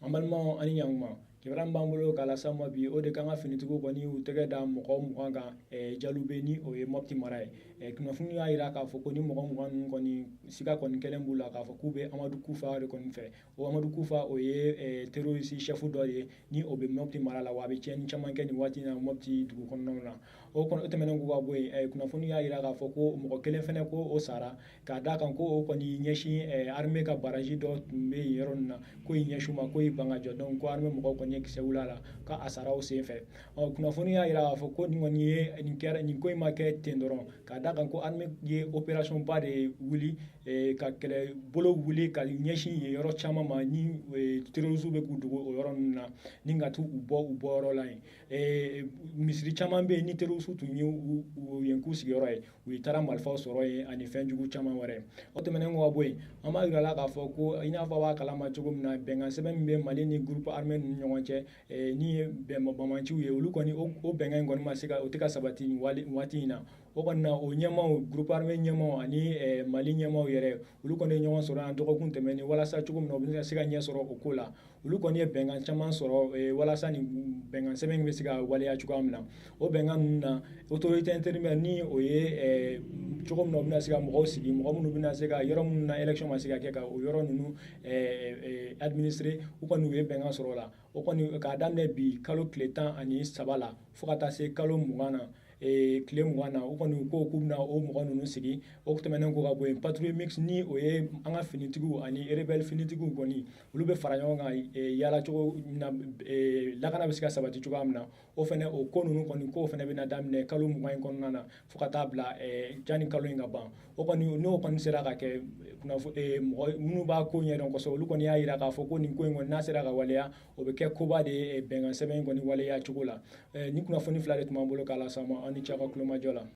An balimaw ani ɲankuma kibaruya b'an bolo k'a lase ma bi o de kan ka finitigiw kɔni u tɛgɛ da mɔgɔ 20 kan Jalube ni o ye Mopti mara ye kunnafoni y'a jira k'a fɔ ko ni mɔgɔ 20 ninnu kɔni siga kɔni kɛlen b'u la k'a fɔ k'u bɛ Amadu Kufa de kɔni fɛ o Amadu Kufa o ye terroriste chef dɔ de ye ni o bɛ Mopti mara la wa a bɛ tiɲɛni caman kɛ nin waati in na Mopti dugu kɔnɔnaw na o tɛmɛnen kɔ ka bɔ yen kunnafoni y'a jira k'a fɔ ko mɔgɔ kelen fɛnɛ ko o sara k'a d'a kan ko o kɔni ɲɛsin armée ka baraji dɔ tun bɛ yen yɔrɔ ninnu na ko i ɲɛsin u ma ko i ban ka jɔ donc ko armée mɔgɔw kɔni ye kisɛ wuli a la k'a sara o senfɛ kunnafoni y'a jira k'a fɔ ko nin kɔni ye nin ko in ma kɛ ten dɔrɔn k'a d'a kan ko armée ye opération ba de wuli ka kɛlɛbolo wuli ka ɲɛsin yen yɔrɔ caman ma ni terroristes bɛ k'u dogo o yɔrɔ ninnu na ni ka t'u bɔ u bɔyɔrɔ la yen misiri caman bɛ yen ni terroristes tun ye yen k'u sigiyɔrɔ ye u taara marifaw sɔrɔ yen ani fɛn jugu caman wɛrɛ o tɛmɛnen kɔ ka bɔ yen an b'a jira la k'a fɔ ko i n'a fɔ a b'a kalama cogo min na bɛnkan sɛbɛn min bɛ Mali ni groupe armé ninnu ɲɔgɔn cɛ ni ye bɛnbalimaciw ye olu kɔni o bɛnkan in kɔni ma se ka o tɛ ka sabati nin waati in na o kɔni na o ɲɛmaaw groupe armé ɲɛmaaw ani Mali ɲɛmaaw yɛrɛ olu kɔni ye ɲɔgɔn sɔrɔ yan dɔgɔkun tɛmɛnen walasa cogo min na u bɛ se ka ɲɛ sɔrɔ o ko la olu kɔni ye bɛnkan caman sɔrɔ walasa nin bɛnkan sɛbɛn in bɛ se ka waleya cogoya min na o bɛnkan ninnu na autorité intérimaire ni o ye cogo min na u bɛna se ka mɔgɔw sigi mɔgɔ minnu bɛna se ka yɔrɔ minnu na élection ma se ka kɛ ka o yɔrɔ ninnu administrer u kɔni u ye bɛnkan sɔrɔ o la o kɔni k'a daminɛ bi kalo tile 13 la fo ka taa se kalo 20 na tile 20 na u kɔni ko k'u bɛna o mɔgɔ ninnu sigi o tɛmɛnen kɔ ka bɔ yen patrouille mixte ni o ye an ka finitigiw ani rebelle finitigiw kɔni olu bɛ fara ɲɔgɔn kan yaala cogo min na lakana bɛ se ka sabati cogoya min na o fɛnɛ o ko ninnu kɔni k'o fɛnɛ bɛna daminɛ kalo 20 in kɔnɔna na fo ka taa bila janni kalo in ka ban o kɔni n'o kɔni sera ka kɛ mɔgɔ minnu b'a ko ɲɛdɔn kosɛbɛ olu kɔni y'a jira k'a fɔ ko nin ko in kɔni n'a sera ka waleya o bɛ kɛ koba de ye bɛnkan sɛbɛn in kɔni waleya cogo la ni kunnafoni fila de tun b'an bolo k'a lase aw ma aw ni ce aw ka kulomajɔ la